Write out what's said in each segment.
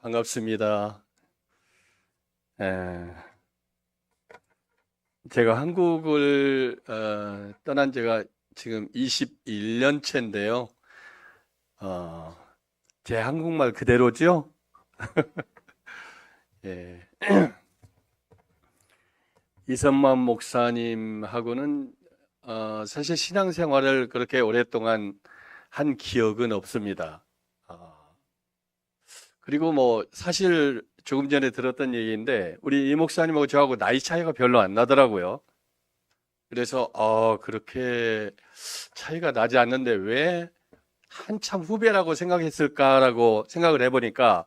반갑습니다. 에, 제가 한국을 떠난 지가 지금 21년째인데요. 어, 제 한국말 그대로죠? 예. 이선만 목사님하고는 사실 신앙생활을 그렇게 오랫동안 한 기억은 없습니다. 어, 그리고 뭐 사실 조금 전에 들었던 얘기인데 우리 이 목사님하고 저하고 나이 차이가 별로 안 나더라고요. 그래서 그렇게 차이가 나지 않는데 왜 한참 후배라고 생각했을까라고 생각을 해보니까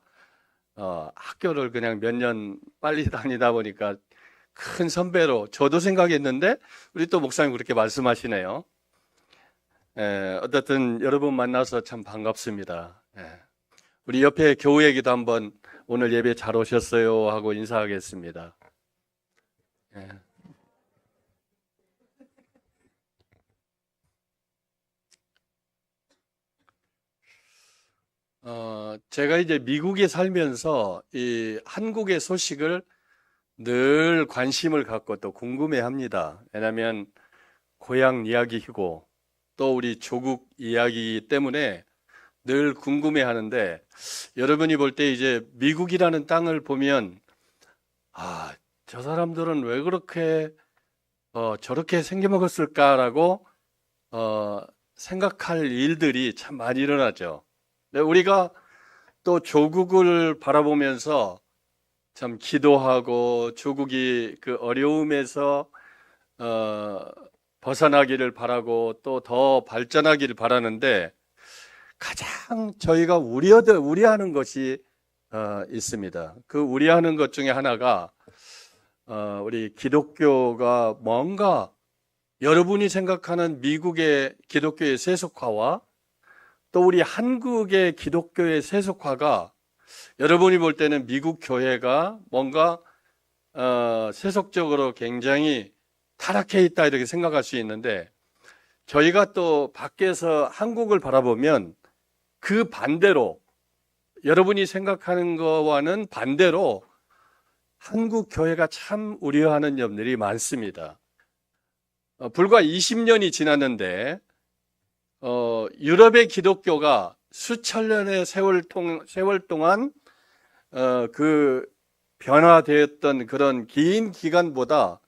학교를 그냥 몇 년 빨리 다니다 보니까 큰 선배로 저도 생각했는데 우리 또 목사님 그렇게 말씀하시네요. 어쨌든 여러분 만나서 참 반갑습니다. 우리 옆에 교우 얘기도 한번 오늘 예배 잘 오셨어요 하고 인사하겠습니다. 예. 제가 이제 미국에 살면서 이 한국의 소식을 늘 관심을 갖고 또 궁금해 합니다. 왜냐하면 고향 이야기이고 또 우리 조국 이야기이기 때문에 늘 궁금해 하는데 여러분이 볼 때 이제 미국이라는 땅을 보면 저 사람들은 왜 그렇게 저렇게 생겨먹었을까라고 생각할 일들이 참 많이 일어나죠. 근데 우리가 또 조국을 바라보면서 참 기도하고 조국이 그 어려움에서 어, 벗어나기를 바라고 또 더 발전하기를 바라는데 가장 저희가 우려하는 것이 있습니다. 그 우려하는 것 중에 하나가 우리 기독교가 뭔가 여러분이 생각하는 미국의 기독교의 세속화와 또 우리 한국의 기독교의 세속화가 여러분이 볼 때는 미국 교회가 뭔가 세속적으로 굉장히 타락해 있다 이렇게 생각할 수 있는데 저희가 또 밖에서 한국을 바라보면 그 반대로 여러분이 생각하는 것과는 반대로 한국 교회가 참 우려하는 점들이 많습니다. 불과 20년이 지났는데 유럽의 기독교가 수천 년의 세월 동안 그 변화되었던 그런 긴 기간보다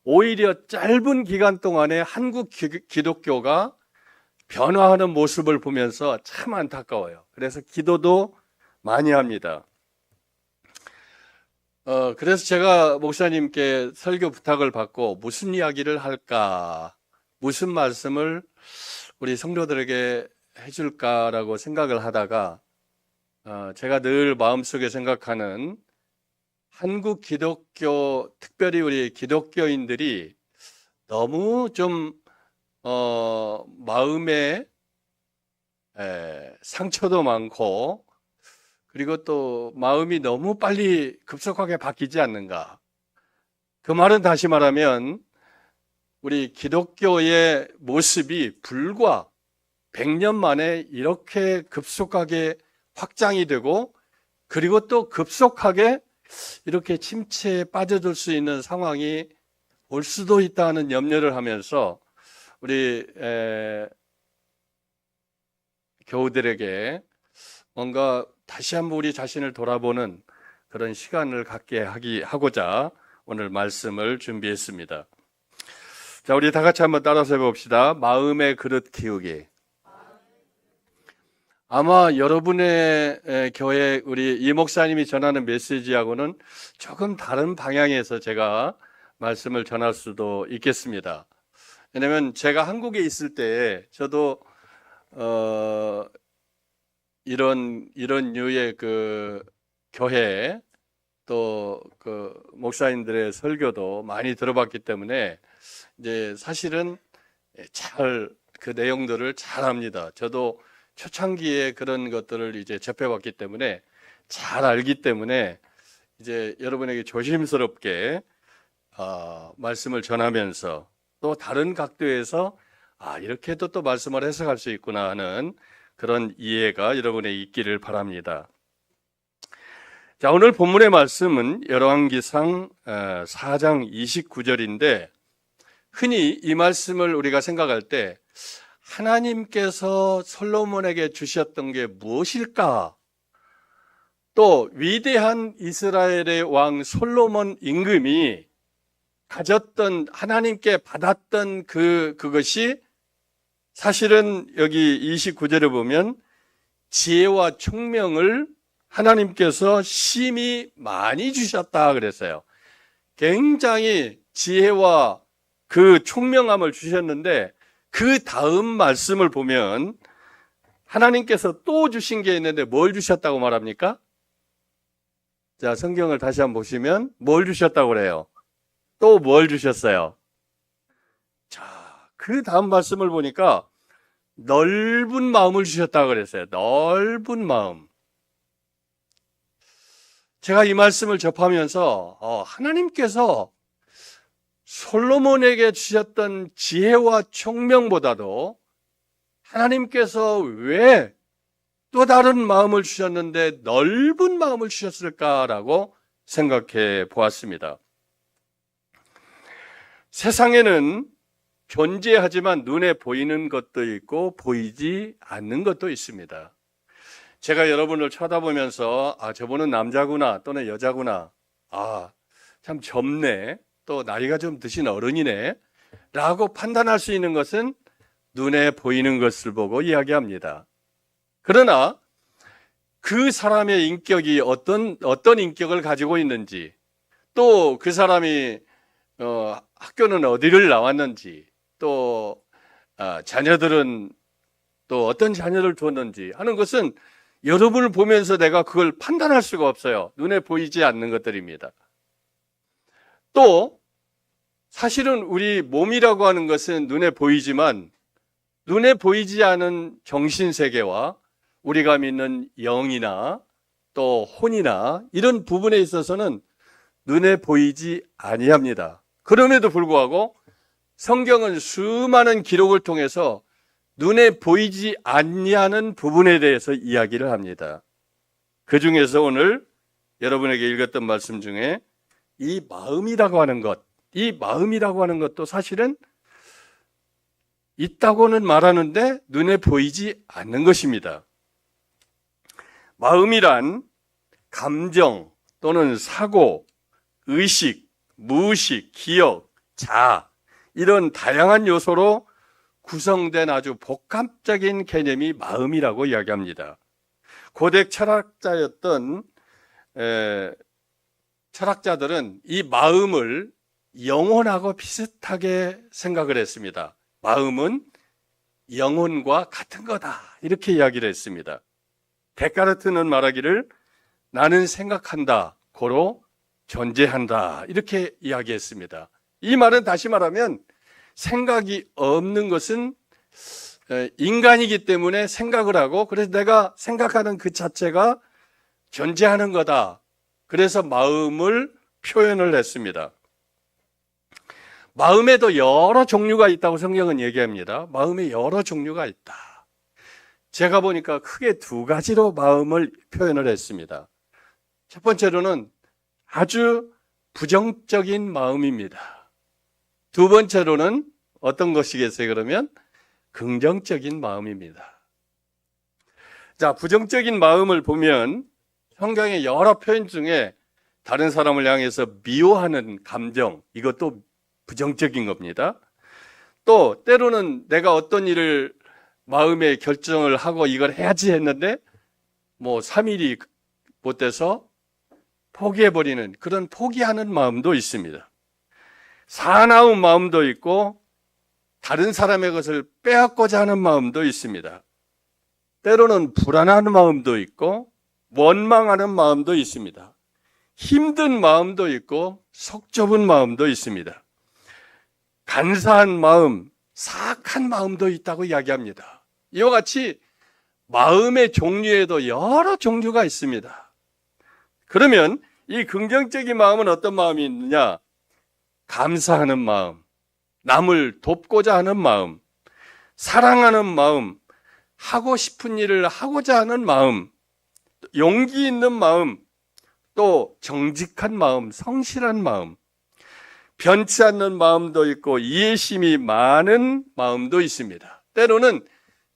오히려 짧은 기간 동안에 한국 기독교가 변화하는 모습을 보면서 참 안타까워요. 그래서 기도도 많이 합니다. 그래서 제가 목사님께 설교 부탁을 받고 무슨 이야기를 할까, 무슨 말씀을 우리 성도들에게 해줄까라고 생각을 하다가 제가 늘 마음속에 생각하는 한국 기독교, 특별히 우리 기독교인들이 너무 좀 마음에 상처도 많고 그리고 또 마음이 너무 빨리 급속하게 바뀌지 않는가. 그 말은 다시 말하면 우리 기독교의 모습이 불과 100년 만에 이렇게 급속하게 확장이 되고 그리고 또 급속하게 이렇게 침체에 빠져들 수 있는 상황이 올 수도 있다는 염려를 하면서 우리 교우들에게 뭔가 다시 한번 우리 자신을 돌아보는 그런 시간을 갖게 하고자 오늘 말씀을 준비했습니다. 자, 우리 다 같이 한번 따라서 해봅시다. 마음의 그릇 키우기. 아마 여러분의 교회 우리 이 목사님이 전하는 메시지하고는 조금 다른 방향에서 제가 말씀을 전할 수도 있겠습니다. 왜냐하면 제가 한국에 있을 때 저도 이런 류의 그 교회 또 그 목사님들의 설교도 많이 들어봤기 때문에 이제 사실은 잘 그 내용들을 잘 압니다. 저도 초창기에 그런 것들을 이제 접해왔기 때문에 잘 알기 때문에 이제 여러분에게 조심스럽게 말씀을 전하면서 또 다른 각도에서 이렇게도 또 말씀을 해석할 수 있구나 하는 그런 이해가 여러분의 있기를 바랍니다. 자, 오늘 본문의 말씀은 열왕기상 4장 29절인데 흔히 이 말씀을 우리가 생각할 때 하나님께서 솔로몬에게 주셨던 게 무엇일까? 또 위대한 이스라엘의 왕 솔로몬 임금이 가졌던 하나님께 받았던 그것이 사실은 여기 29절에 보면 지혜와 총명을 하나님께서 심히 많이 주셨다 그랬어요. 굉장히 지혜와 그 총명함을 주셨는데 그 다음 말씀을 보면 하나님께서 또 주신 게 있는데 뭘 주셨다고 말합니까? 자, 성경을 다시 한번 보시면 뭘 주셨다고 그래요? 또 뭘 주셨어요? 자, 그 다음 말씀을 보니까 넓은 마음을 주셨다고 그랬어요. 넓은 마음. 제가 이 말씀을 접하면서 하나님께서 솔로몬에게 주셨던 지혜와 총명보다도 하나님께서 왜 또 다른 마음을 주셨는데 넓은 마음을 주셨을까라고 생각해 보았습니다. 세상에는 존재하지만 눈에 보이는 것도 있고 보이지 않는 것도 있습니다. 제가 여러분을 쳐다보면서 저분은 남자구나 또는 여자구나, 참 젊네, 또 나이가 좀 드신 어른이네 라고 판단할 수 있는 것은 눈에 보이는 것을 보고 이야기합니다. 그러나 그 사람의 인격이 어떤 인격을 가지고 있는지, 또 그 사람이 학교는 어디를 나왔는지, 또 자녀들은 또 어떤 자녀를 두었는지 하는 것은 여러분을 보면서 내가 그걸 판단할 수가 없어요. 눈에 보이지 않는 것들입니다. 또 사실은 우리 몸이라고 하는 것은 눈에 보이지만 눈에 보이지 않은 정신세계와 우리가 믿는 영이나 또 혼이나 이런 부분에 있어서는 눈에 보이지 아니합니다. 그럼에도 불구하고 성경은 수많은 기록을 통해서 눈에 보이지 아니하는 부분에 대해서 이야기를 합니다. 그 중에서 오늘 여러분에게 읽었던 말씀 중에 이 마음이라고 하는 것도 사실은 있다고는 말하는데 눈에 보이지 않는 것입니다. 마음이란 감정 또는 사고, 의식, 무의식, 기억, 자아 이런 다양한 요소로 구성된 아주 복합적인 개념이 마음이라고 이야기합니다. 고대 철학자였던 철학자들은 이 마음을 영혼하고 비슷하게 생각을 했습니다. 마음은 영혼과 같은 거다 이렇게 이야기를 했습니다. 데카르트는 말하기를 나는 생각한다, 고로 존재한다 이렇게 이야기했습니다. 이 말은 다시 말하면 생각이 없는 것은 인간이기 때문에 생각을 하고 그래서 내가 생각하는 그 자체가 존재하는 거다. 그래서 마음을 표현을 했습니다. 마음에도 여러 종류가 있다고 성경은 얘기합니다. 마음에 여러 종류가 있다. 제가 보니까 크게 두 가지로 마음을 표현을 했습니다. 첫 번째로는 아주 부정적인 마음입니다. 두 번째로는 어떤 것이겠어요? 그러면 긍정적인 마음입니다. 자, 부정적인 마음을 보면 성경의 여러 표현 중에 다른 사람을 향해서 미워하는 감정, 이것도 부정적인 겁니다. 또 때로는 내가 어떤 일을 마음에 결정을 하고 이걸 해야지 했는데 3일이 못 돼서 포기해버리는 그런 포기하는 마음도 있습니다. 사나운 마음도 있고 다른 사람의 것을 빼앗고자 하는 마음도 있습니다. 때로는 불안한 마음도 있고 원망하는 마음도 있습니다. 힘든 마음도 있고 속 좁은 마음도 있습니다. 간사한 마음, 사악한 마음도 있다고 이야기합니다. 이와 같이 마음의 종류에도 여러 종류가 있습니다. 그러면 이 긍정적인 마음은 어떤 마음이 있느냐? 감사하는 마음, 남을 돕고자 하는 마음, 사랑하는 마음, 하고 싶은 일을 하고자 하는 마음, 용기 있는 마음, 또 정직한 마음, 성실한 마음, 변치 않는 마음도 있고 이해심이 많은 마음도 있습니다. 때로는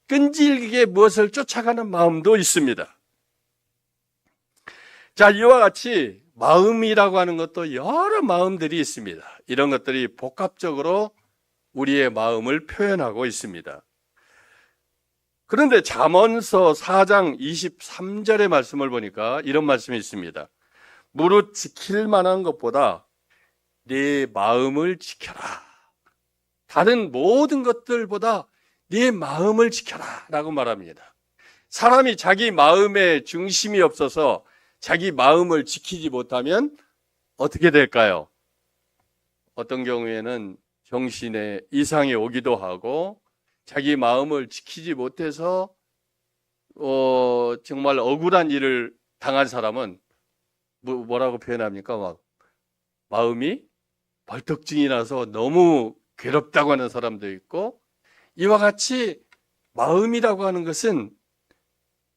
끈질기게 무엇을 쫓아가는 마음도 있습니다. 자, 이와 같이 마음이라고 하는 것도 여러 마음들이 있습니다. 이런 것들이 복합적으로 우리의 마음을 표현하고 있습니다. 그런데 잠언서 4장 23절의 말씀을 보니까 이런 말씀이 있습니다. 무릇 지킬 만한 것보다 네 마음을 지켜라. 다른 모든 것들보다 네 마음을 지켜라 라고 말합니다. 사람이 자기 마음에 중심이 없어서 자기 마음을 지키지 못하면 어떻게 될까요? 어떤 경우에는 정신에 이상이 오기도 하고 자기 마음을 지키지 못해서 정말 억울한 일을 당한 사람은 뭐라고 표현합니까? 막 마음이 벌떡증이 나서 너무 괴롭다고 하는 사람도 있고, 이와 같이 마음이라고 하는 것은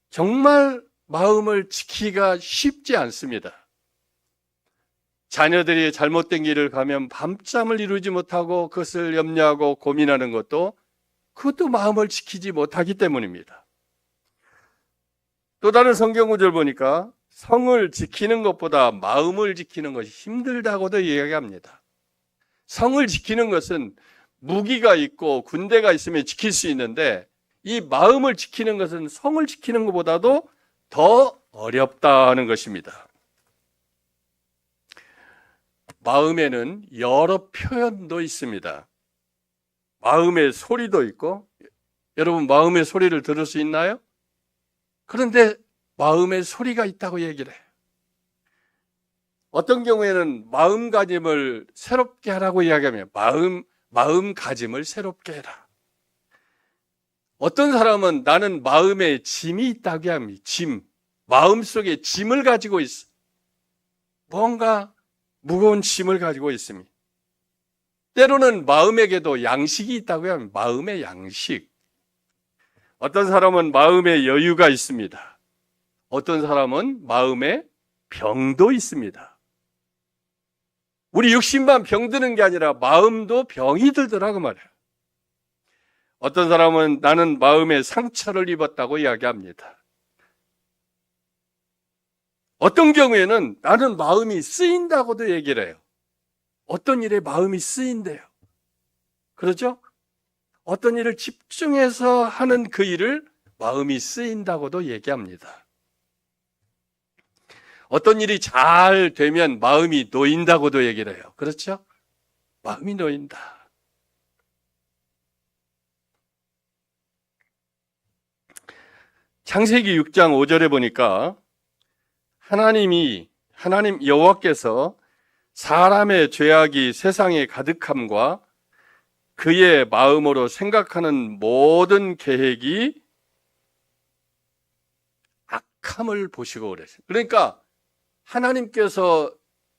정말 마음을 지키기가 쉽지 않습니다. 자녀들이 잘못된 길을 가면 밤잠을 이루지 못하고 그것을 염려하고 고민하는 그것도 마음을 지키지 못하기 때문입니다. 또 다른 성경 구절 보니까 성을 지키는 것보다 마음을 지키는 것이 힘들다고도 이야기합니다. 성을 지키는 것은 무기가 있고 군대가 있으면 지킬 수 있는데, 이 마음을 지키는 것은 성을 지키는 것보다도 더 어렵다는 것입니다. 마음에는 여러 표현도 있습니다. 마음의 소리도 있고, 여러분 마음의 소리를 들을 수 있나요? 그런데 마음의 소리가 있다고 얘기를 해요. 어떤 경우에는 마음가짐을 새롭게 하라고 이야기하면 마음가짐을 새롭게 해라. 어떤 사람은 나는 마음에 짐이 있다고 합니다. 짐. 마음속에 짐을 가지고 있어. 뭔가 무거운 짐을 가지고 있습니다. 때로는 마음에게도 양식이 있다고 하면 마음의 양식. 어떤 사람은 마음의 여유가 있습니다. 어떤 사람은 마음의 병도 있습니다. 우리 육신만 병드는 게 아니라 마음도 병이 들더라고 말이에요. 어떤 사람은 나는 마음에 상처를 입었다고 이야기합니다. 어떤 경우에는 나는 마음이 쓰인다고도 얘기를 해요. 어떤 일에 마음이 쓰인대요. 그렇죠? 어떤 일을 집중해서 하는 그 일을 마음이 쓰인다고도 얘기합니다. 어떤 일이 잘 되면 마음이 놓인다고도 얘기를 해요. 그렇죠? 마음이 놓인다. 창세기 6장 5절에 보니까 하나님 여호와께서 사람의 죄악이 세상에 가득함과 그의 마음으로 생각하는 모든 계획이 악함을 보시고 그랬어요. 그러니까 하나님께서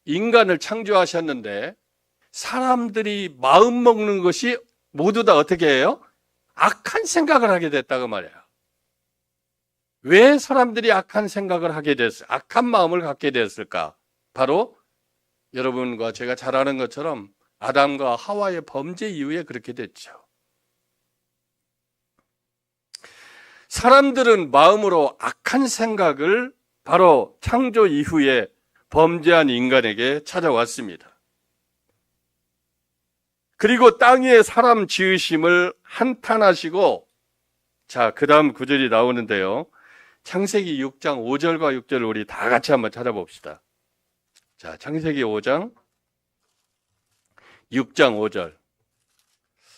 인간을 창조하셨는데 사람들이 마음 먹는 것이 모두 다 어떻게 해요? 악한 생각을 하게 됐다고 말이에요. 왜 사람들이 악한 생각을 하게 됐을까? 악한 마음을 갖게 됐을까? 바로 여러분과 제가 잘 아는 것처럼 아담과 하와의 범죄 이후에 그렇게 됐죠. 사람들은 마음으로 악한 생각을 바로 창조 이후에 범죄한 인간에게 찾아왔습니다. 그리고 땅 위에 사람 지으심을 한탄하시고, 자, 그 다음 구절이 나오는데요. 창세기 6장 5절과 6절을 우리 다 같이 한번 찾아봅시다. 자, 창세기 5장 6장 5절.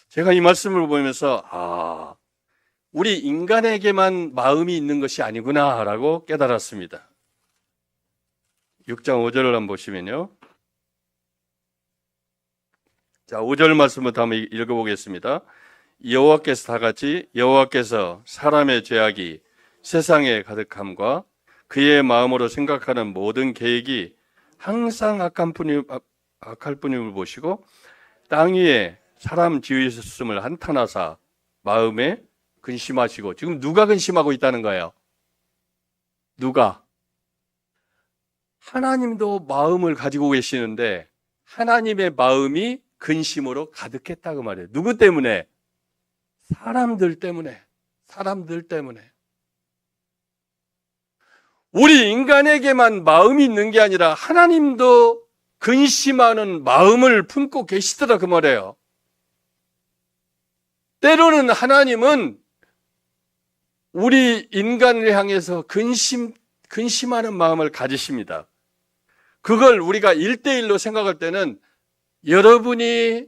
제가 이 말씀을 보면서 우리 인간에게만 마음이 있는 것이 아니구나라고 깨달았습니다. 6장 5절을 한번 보시면요. 자, 5절 말씀부터 한번 읽어보겠습니다. 여호와께서 다 같이 여호와께서 사람의 죄악이 세상에 가득함과 그의 마음으로 생각하는 모든 계획이 항상 악할 뿐임을 보시고 땅 위에 사람 지으셨음을 한탄하사 마음에 근심하시고. 지금 누가 근심하고 있다는 거예요? 누가? 하나님도 마음을 가지고 계시는데 하나님의 마음이 근심으로 가득했다고 말해요. 누구 때문에? 사람들 때문에. 사람들 때문에. 우리 인간에게만 마음이 있는 게 아니라 하나님도 근심하는 마음을 품고 계시더라 그 말이에요. 때로는 하나님은 우리 인간을 향해서 근심하는 마음을 가지십니다. 그걸 우리가 1대1로 생각할 때는 여러분이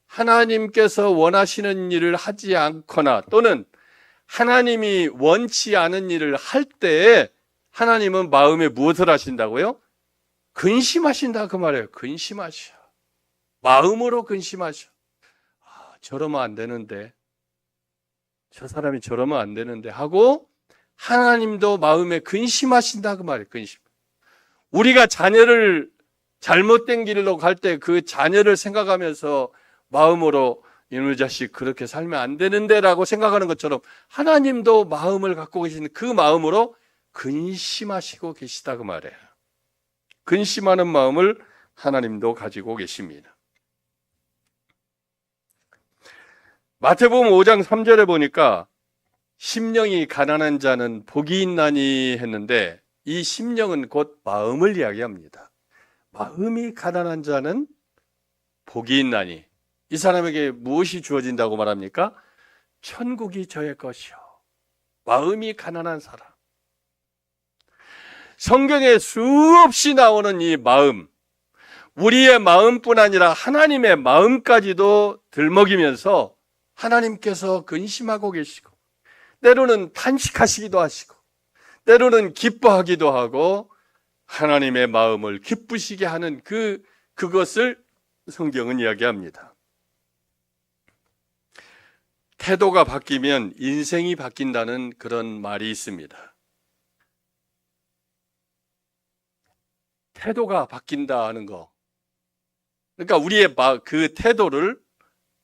하나님께서 원하시는 일을 하지 않거나 또는 하나님이 원치 않은 일을 할 때에 하나님은 마음에 무엇을 하신다고요? 근심하신다 그 말이에요. 근심하셔. 마음으로 근심하셔. 저러면 안 되는데, 저 사람이 저러면 안 되는데 하고 하나님도 마음에 근심하신다 그 말이에요. 근심. 우리가 자녀를 잘못된 길로 갈 때 그 자녀를 생각하면서 마음으로 이놈의 자식 그렇게 살면 안 되는데 라고 생각하는 것처럼 하나님도 마음을 갖고 계시는 그 마음으로 근심하시고 계시다 그 말이에요. 근심하는 마음을 하나님도 가지고 계십니다. 마태복음 5장 3절에 보니까 심령이 가난한 자는 복이 있나니 했는데 이 심령은 곧 마음을 이야기합니다. 마음이 가난한 자는 복이 있나니 이 사람에게 무엇이 주어진다고 말합니까? 천국이 저의 것이요. 마음이 가난한 사람. 성경에 수없이 나오는 이 마음, 우리의 마음뿐 아니라 하나님의 마음까지도 들먹이면서 하나님께서 근심하고 계시고 때로는 탄식하시기도 하시고 때로는 기뻐하기도 하고 하나님의 마음을 기쁘시게 하는 그것을 성경은 이야기합니다. 태도가 바뀌면 인생이 바뀐다는 그런 말이 있습니다. 태도가 바뀐다 하는 거. 그러니까 우리의 그 태도를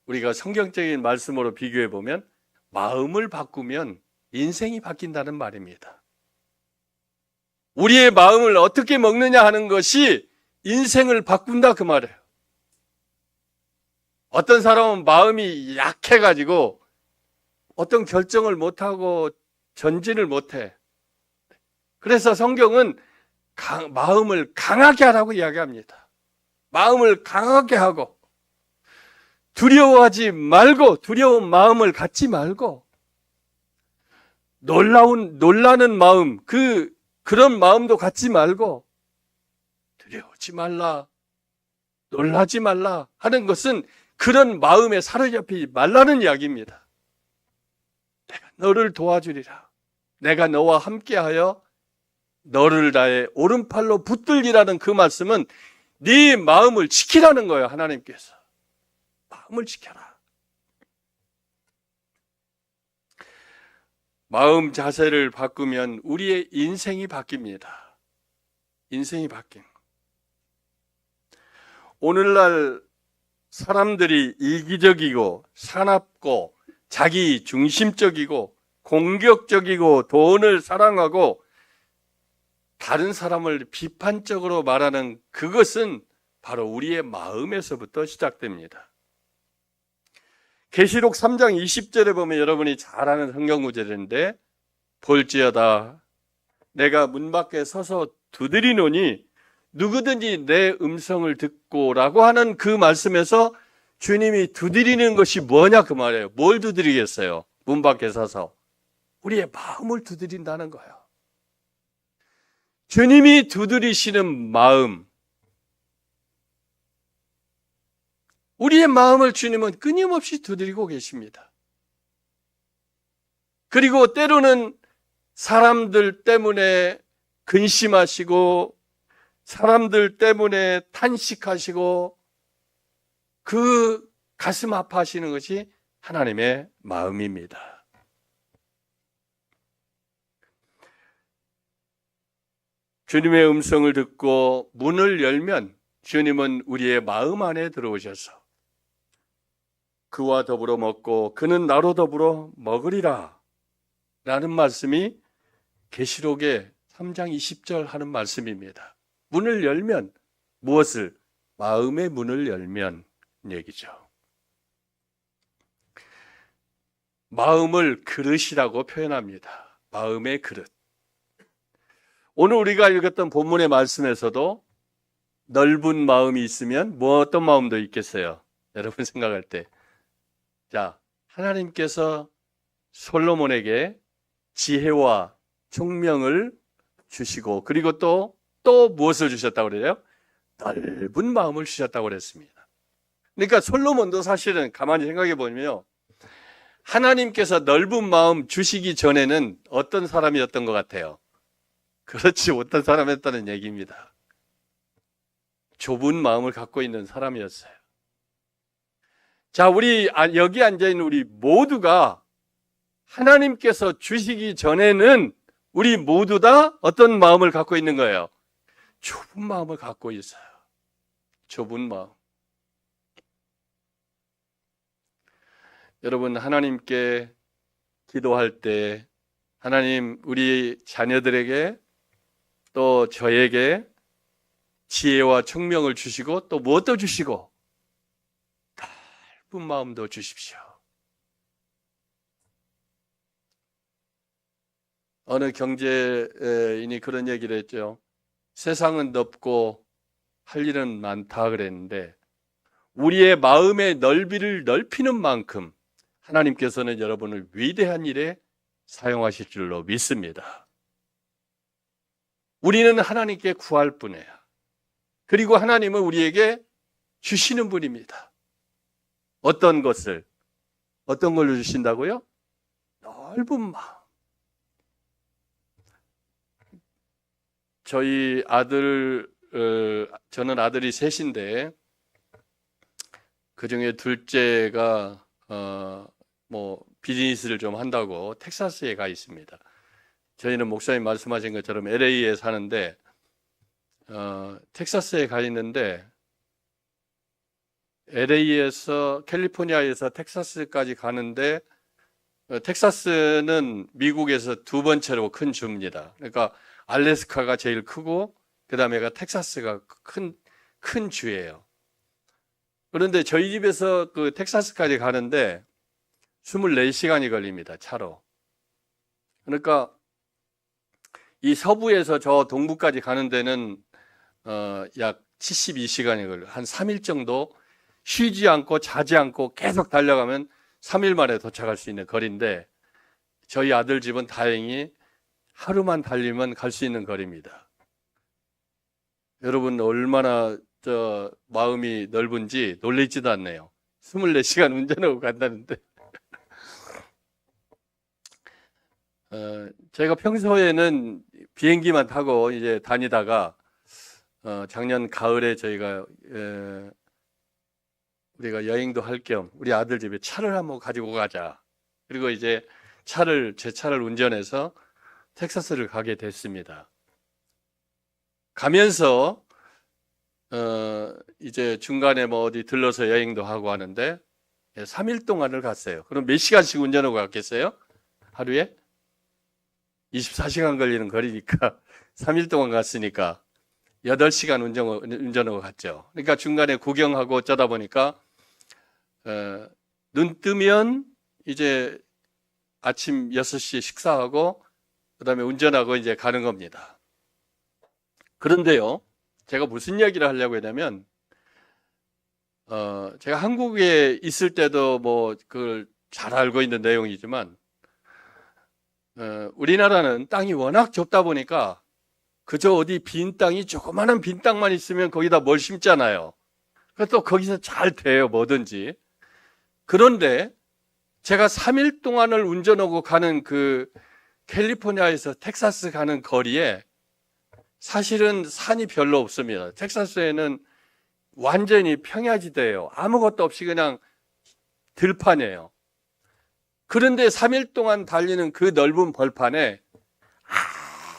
우리가 성경적인 말씀으로 비교해 보면 마음을 바꾸면 인생이 바뀐다는 말입니다. 우리의 마음을 어떻게 먹느냐 하는 것이 인생을 바꾼다 그 말이에요. 어떤 사람은 마음이 약해가지고 어떤 결정을 못하고 전진을 못해. 그래서 성경은 마음을 강하게 하라고 이야기합니다. 마음을 강하게 하고 두려워하지 말고 두려운 마음을 갖지 말고 놀라는 마음 그런 마음도 갖지 말고 두려워하지 말라 놀라지 말라 하는 것은 그런 마음에 사로잡히지 말라는 이야기입니다. 내가 너를 도와주리라. 내가 너와 함께하여 너를 나의 오른팔로 붙들리라는 그 말씀은 네 마음을 지키라는 거예요. 하나님께서. 마음을 지켜라. 마음 자세를 바꾸면 우리의 인생이 바뀝니다. 인생이 바뀐. 오늘날 사람들이 이기적이고 사납고 자기 중심적이고 공격적이고 돈을 사랑하고 다른 사람을 비판적으로 말하는 그것은 바로 우리의 마음에서부터 시작됩니다. 계시록 3장 20절에 보면 여러분이 잘 아는 성경 구절인데 볼지어다 내가 문 밖에 서서 두드리노니 누구든지 내 음성을 듣고 라고 하는 그 말씀에서 주님이 두드리는 것이 뭐냐 그 말이에요. 뭘 두드리겠어요? 문 밖에 서서 우리의 마음을 두드린다는 거예요. 주님이 두드리시는 마음, 우리의 마음을 주님은 끊임없이 두드리고 계십니다. 그리고 때로는 사람들 때문에 근심하시고 사람들 때문에 탄식하시고 그 가슴 아파하시는 것이 하나님의 마음입니다. 주님의 음성을 듣고 문을 열면 주님은 우리의 마음 안에 들어오셔서 그와 더불어 먹고 그는 나로 더불어 먹으리라 라는 말씀이 계시록의 3장 20절 하는 말씀입니다. 문을 열면 무엇을? 마음의 문을 열면 얘기죠. 마음을 그릇이라고 표현합니다. 마음의 그릇. 오늘 우리가 읽었던 본문의 말씀에서도 넓은 마음이 있으면 뭐 어떤 마음도 있겠어요? 여러분 생각할 때. 자, 하나님께서 솔로몬에게 지혜와 총명을 주시고 그리고 또 무엇을 주셨다고 그래요? 넓은 마음을 주셨다고 그랬습니다. 그러니까 솔로몬도 사실은 가만히 생각해 보면요. 하나님께서 넓은 마음 주시기 전에는 어떤 사람이었던 것 같아요? 그렇지 못한 사람이었다는 얘기입니다. 좁은 마음을 갖고 있는 사람이었어요. 자, 우리 여기 앉아있는 우리 모두가 하나님께서 주시기 전에는 우리 모두 다 어떤 마음을 갖고 있는 거예요? 좁은 마음을 갖고 있어요. 좁은 마음. 여러분, 하나님께 기도할 때 하나님 우리 자녀들에게 또 저에게 지혜와 총명을 주시고 또 무엇도 주시고 넓은 마음도 주십시오. 어느 경제인이 그런 얘기를 했죠. 세상은 넓고 할 일은 많다 그랬는데 우리의 마음의 넓이를 넓히는 만큼 하나님께서는 여러분을 위대한 일에 사용하실 줄로 믿습니다. 우리는 하나님께 구할 뿐이에요. 그리고 하나님은 우리에게 주시는 분입니다. 어떤 걸로 주신다고요? 넓은 마음. 저희 저는 아들이 셋인데 그중에 둘째가 비즈니스를 좀 한다고 텍사스에 가 있습니다. 저희는 목사님 말씀하신 것처럼 LA에 사는데 텍사스에 가 있는데 LA에서 캘리포니아에서 텍사스까지 가는데 텍사스는 미국에서 두 번째로 큰 주입니다. 그러니까 알래스카가 제일 크고 그 다음에가 텍사스가 큰 주예요. 그런데 저희 집에서 그 텍사스까지 가는데 24시간이 걸립니다. 차로. 그러니까 이 서부에서 저 동부까지 가는 데는 약 72시간이 걸려요. 한 3일 정도 쉬지 않고 자지 않고 계속 달려가면 3일 만에 도착할 수 있는 거리인데 저희 아들 집은 다행히 하루만 달리면 갈 수 있는 거리입니다. 여러분 얼마나 마음이 넓은지 놀라지도 않네요. 24시간 운전하고 간다는데. 제가 평소에는 비행기만 타고 이제 다니다가 작년 가을에 우리가 여행도 할 겸 우리 아들 집에 차를 한번 가지고 가자. 그리고 이제 제 차를 운전해서 텍사스를 가게 됐습니다. 가면서 이제 중간에 어디 들러서 여행도 하고 하는데 3일 동안을 갔어요. 그럼 몇 시간씩 운전하고 갔겠어요? 하루에? 24시간 걸리는 거리니까 3일 동안 갔으니까 8시간 운전하고 갔죠. 그러니까 중간에 구경하고 어쩌다 보니까 눈 뜨면 이제 아침 6시에 식사하고 그다음에 운전하고 이제 가는 겁니다. 그런데요, 제가 무슨 이야기를 하려고 했냐면 제가 한국에 있을 때도 그걸 잘 알고 있는 내용이지만 우리나라는 땅이 워낙 좁다 보니까 그저 어디 빈 땅이 조그마한 빈 땅만 있으면 거기다 뭘 심잖아요. 또 거기서 잘 돼요, 뭐든지. 그런데 제가 3일 동안을 운전하고 가는 그 캘리포니아에서 텍사스 가는 거리에 사실은 산이 별로 없습니다. 텍사스에는 완전히 평야지대예요. 아무것도 없이 그냥 들판이에요. 그런데 3일 동안 달리는 그 넓은 벌판에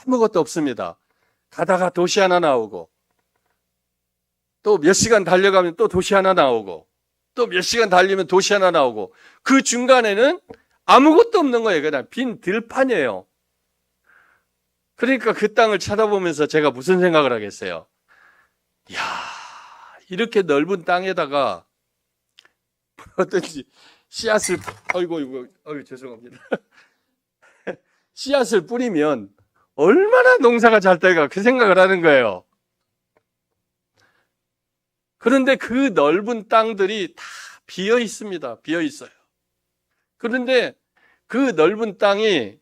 아무것도 없습니다. 가다가 도시 하나 나오고 또 몇 시간 달려가면 또 도시 하나 나오고 또 몇 시간 달리면 도시 하나 나오고 그 중간에는 아무것도 없는 거예요. 그냥 빈 들판이에요. 그러니까 그 땅을 쳐다보면서 제가 무슨 생각을 하겠어요? 야, 이렇게 넓은 땅에다가 어떤지 씨앗을, 어이구, 죄송합니다. 씨앗을 뿌리면 얼마나 농사가 잘 될까 그 생각을 하는 거예요. 그런데 그 넓은 땅들이 다 비어 있습니다. 비어 있어요. 그런데 그 넓은 땅이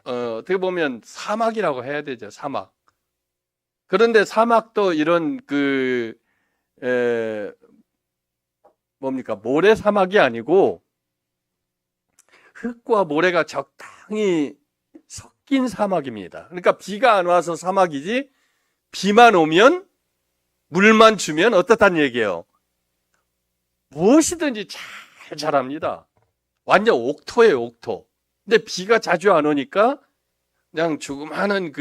어떻게 보면 사막이라고 해야 되죠. 사막. 그런데 사막도 이런 뭡니까? 모래 사막이 아니고 흙과 모래가 적당히 섞인 사막입니다. 그러니까 비가 안 와서 사막이지 비만 오면 물만 주면 어떻다는 얘기예요? 무엇이든지 잘 자랍니다. 완전 옥토예요, 옥토. 근데 비가 자주 안 오니까 그냥 조그마한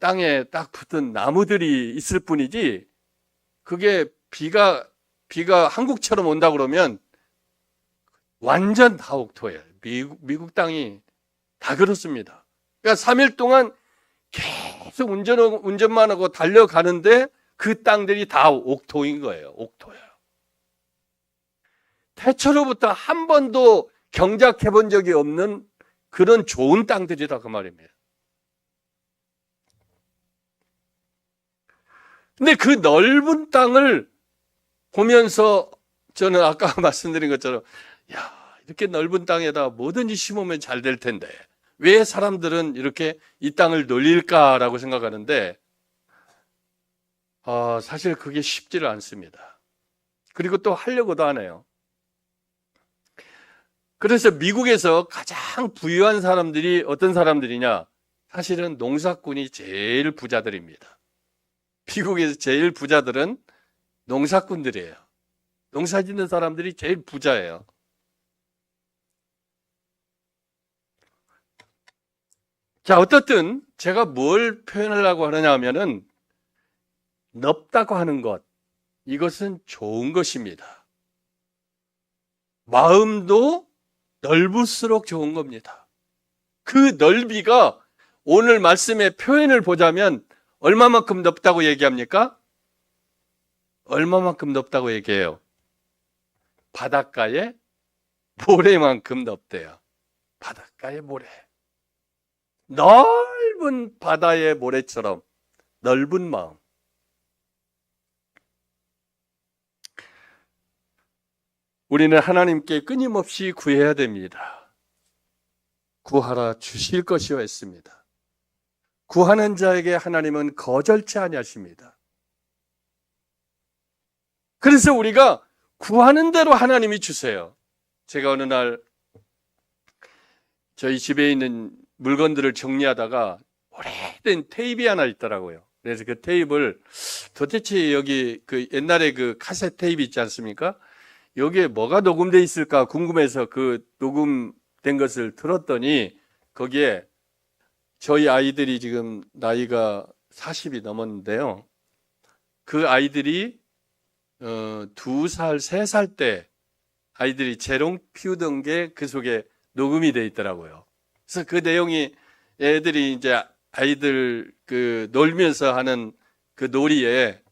땅에 딱 붙은 나무들이 있을 뿐이지, 그게 비가 한국처럼 온다 그러면 완전 다 옥토예요. 미국 땅이 다 그렇습니다. 그러니까 3일 동안 계속 운전만 하고 달려가는데 그 땅들이 다 옥토인 거예요. 옥토예요. 태초로부터 한 번도 경작해 본 적이 없는 그런 좋은 땅들이다 그 말입니다. 근데 그 넓은 땅을 보면서 저는 아까 말씀드린 것처럼, 야, 이렇게 넓은 땅에다 뭐든지 심으면 잘 될 텐데 왜 사람들은 이렇게 이 땅을 놀릴까라고 생각하는데, 사실 그게 쉽지를 않습니다. 그리고 또 하려고도 안 해요. 그래서 미국에서 가장 부유한 사람들이 어떤 사람들이냐? 사실은 농사꾼이 제일 부자들입니다. 미국에서 제일 부자들은 농사꾼들이에요. 농사 짓는 사람들이 제일 부자예요. 자, 어떻든 제가 뭘 표현하려고 하느냐 하면은 넓다고 하는 것, 이것은 좋은 것입니다. 마음도 넓을수록 좋은 겁니다. 그 넓이가 오늘 말씀의 표현을 보자면 얼마만큼 넓다고 얘기합니까? 얼마만큼 넓다고 얘기해요? 바닷가의 모래만큼 넓대요. 바닷가의 모래. 넓은 바다의 모래처럼 넓은 마음. 우리는 하나님께 끊임없이 구해야 됩니다. 구하라 주실 것이요 했습니다. 구하는 자에게 하나님은 거절치 아니하십니다. 그래서 우리가 구하는 대로 하나님이 주세요. 제가 어느 날 저희 집에 있는 물건들을 정리하다가 오래된 테이프 하나 있더라고요. 그래서 그 테이프를 도대체 여기 옛날에 카세트 테이프 있지 않습니까? 여기에 뭐가 녹음되어 있을까 궁금해서 그 녹음된 것을 들었더니 거기에 저희 아이들이 지금 나이가 40이 넘었는데요. 그 아이들이 2살, 3살 때 아이들이 재롱 피우던 게 그 속에 녹음이 돼 있더라고요. 그래서 그 내용이 애들이 이제 아이들 놀면서 하는 그 놀이에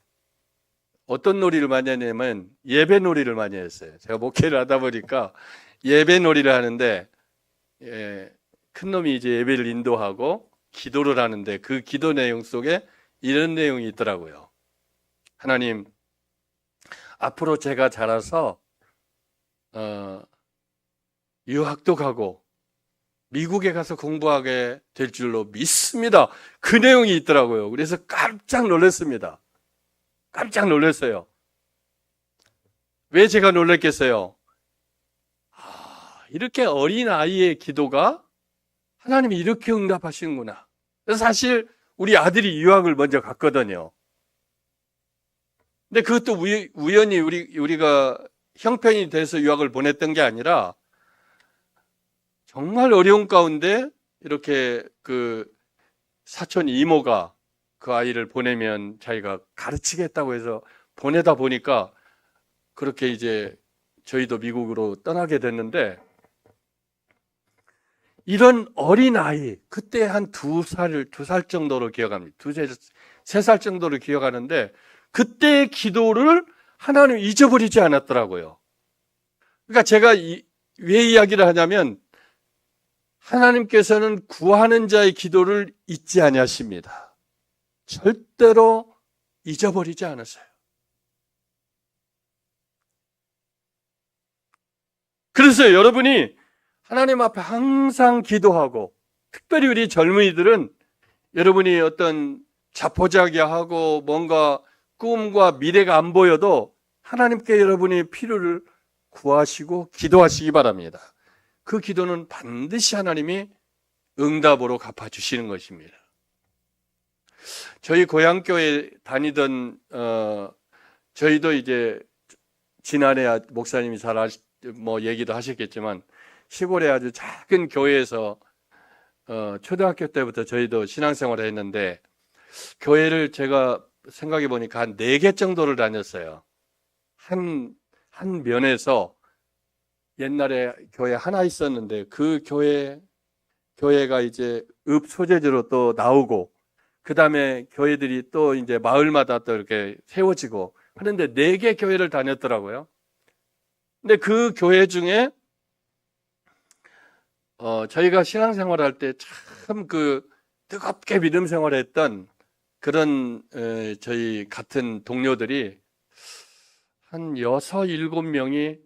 어떤 놀이를 많이 하냐면 예배 놀이를 많이 했어요. 제가 목회를 하다 보니까 예배 놀이를 하는데, 큰 놈이 이제 예배를 인도하고 기도를 하는데 그 기도 내용 속에 이런 내용이 있더라고요. 하나님, 앞으로 제가 자라서 유학도 가고 미국에 가서 공부하게 될 줄로 믿습니다. 그 내용이 있더라고요. 그래서 깜짝 놀랐습니다. 깜짝 놀랐어요. 왜 제가 놀랐겠어요? 이렇게 어린 아이의 기도가 하나님이 이렇게 응답하시는구나. 사실 우리 아들이 유학을 먼저 갔거든요. 근데 그것도 우연히 우리가 형편이 돼서 유학을 보냈던 게 아니라 정말 어려운 가운데 이렇게 사촌 이모가 그 아이를 보내면 자기가 가르치겠다고 해서 보내다 보니까 그렇게 이제 저희도 미국으로 떠나게 됐는데, 이런 어린 아이, 그때 한 2살 정도로 기억합니다. 2살, 3살 정도를 기억하는데 그때의 기도를 하나님 잊어버리지 않았더라고요. 그러니까 제가 왜 이야기를 하냐면 하나님께서는 구하는 자의 기도를 잊지 아니하십니다. 절대로 잊어버리지 않으세요. 그래서 여러분이 하나님 앞에 항상 기도하고, 특별히 우리 젊은이들은 여러분이 어떤 자포자기하고 뭔가 꿈과 미래가 안 보여도 하나님께 여러분이 필요를 구하시고 기도하시기 바랍니다. 그 기도는 반드시 하나님이 응답으로 갚아주시는 것입니다. 저희 고향교회 다니던 저희도 이제 지난해 목사님이 얘기도 하셨겠지만 시골에 아주 작은 교회에서 초등학교 때부터 저희도 신앙생활을 했는데 교회를 제가 생각해 보니까 한 4개 정도를 다녔어요. 한 면에서 옛날에 교회 하나 있었는데 그 교회가 이제 읍소재지로 또 나오고 그 다음에 교회들이 또 이제 마을마다 또 이렇게 세워지고 하는데 4개 교회를 다녔더라고요. 근데 그 교회 중에 저희가 신앙생활 할 때 참 뜨겁게 믿음 생활했던 그런 저희 같은 동료들이 한 6, 7명이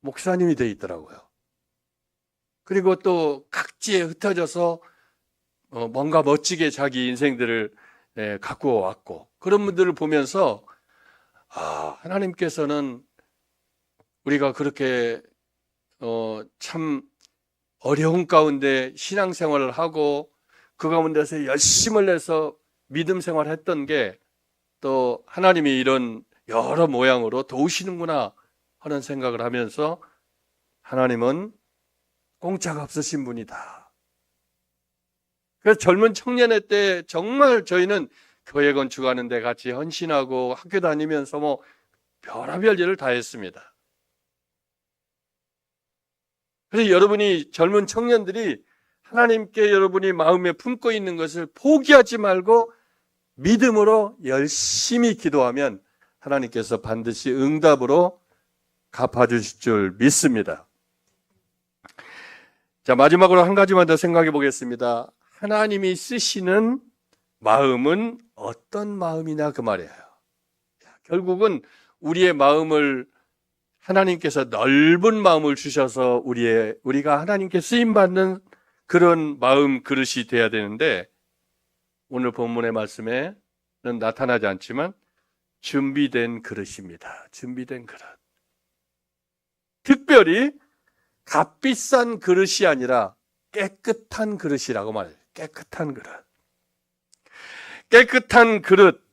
목사님이 돼 있더라고요. 그리고 또 각지에 흩어져서 뭔가 멋지게 자기 인생들을 갖고 왔고 그런 분들을 보면서 하나님께서는 우리가 그렇게 참 어려운 가운데 신앙생활을 하고 그 가운데서 열심을 내서 믿음 생활을 했던 게 또 하나님이 이런 여러 모양으로 도우시는구나 하는 생각을 하면서 하나님은 공짜가 없으신 분이다. 그래서 젊은 청년의 때 정말 저희는 교회 건축하는 데 같이 헌신하고 학교 다니면서 뭐 별의별 일을 다 했습니다. 그래서 여러분이 젊은 청년들이 하나님께 여러분이 마음에 품고 있는 것을 포기하지 말고 믿음으로 열심히 기도하면 하나님께서 반드시 응답으로 갚아주실 줄 믿습니다. 자, 마지막으로 한 가지만 더 생각해 보겠습니다. 하나님이 쓰시는 마음은 어떤 마음이냐 그 말이에요. 결국은 우리의 마음을 하나님께서 넓은 마음을 주셔서 우리가 하나님께 쓰임받는 그런 마음 그릇이 돼야 되는데 오늘 본문의 말씀에는 나타나지 않지만 준비된 그릇입니다. 준비된 그릇. 특별히 값비싼 그릇이 아니라 깨끗한 그릇이라고 말해요. 깨끗한 그릇. 깨끗한 그릇.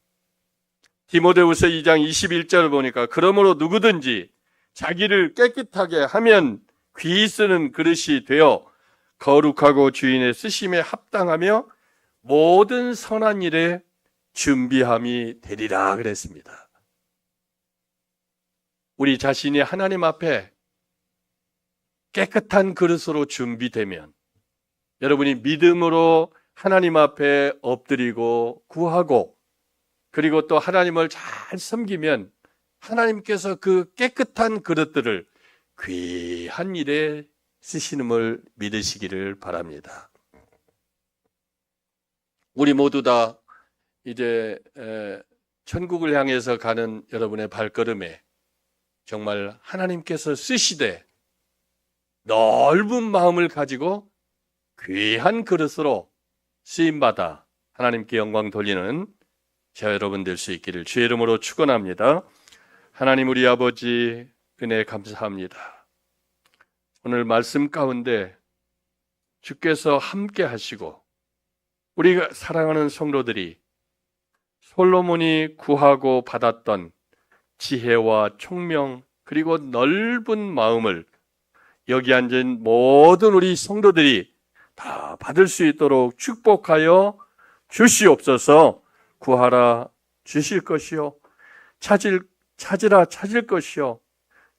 디모데후서 2장 21절을 보니까 그러므로 누구든지 자기를 깨끗하게 하면 귀히 쓰는 그릇이 되어 거룩하고 주인의 쓰심에 합당하며 모든 선한 일에 준비함이 되리라 그랬습니다. 우리 자신이 하나님 앞에 깨끗한 그릇으로 준비되면 여러분이 믿음으로 하나님 앞에 엎드리고 구하고 그리고 또 하나님을 잘 섬기면 하나님께서 그 깨끗한 그릇들을 귀한 일에 쓰시는을 믿으시기를 바랍니다. 우리 모두 다 이제 천국을 향해서 가는 여러분의 발걸음에 정말 하나님께서 쓰시되 넓은 마음을 가지고 귀한 그릇으로 쓰임받아 하나님께 영광 돌리는 저 여러분 될 수 있기를 주의 이름으로 축원합니다. 하나님 우리 아버지 은혜 감사합니다. 오늘 말씀 가운데 주께서 함께 하시고 우리가 사랑하는 성도들이 솔로몬이 구하고 받았던 지혜와 총명 그리고 넓은 마음을 여기 앉은 모든 우리 성도들이 다 받을 수 있도록 축복하여 주시옵소서. 구하라 주실 것이요 찾으라 찾을 것이요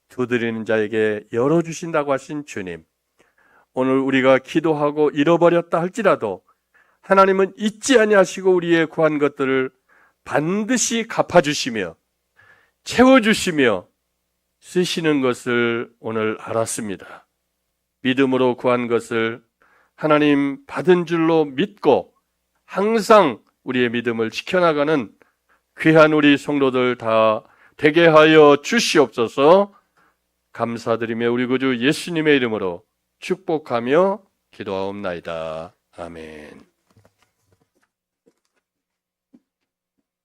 두드리는 자에게 열어주신다고 하신 주님, 오늘 우리가 기도하고 잃어버렸다 할지라도 하나님은 잊지 아니하시고 우리의 구한 것들을 반드시 갚아주시며 채워주시며 쓰시는 것을 오늘 알았습니다. 믿음으로 구한 것을 하나님 받은 줄로 믿고 항상 우리의 믿음을 지켜나가는 귀한 우리 성도들 다 되게 하여 주시옵소서. 감사드리며 우리 구주 예수님의 이름으로 축복하며 기도하옵나이다. 아멘.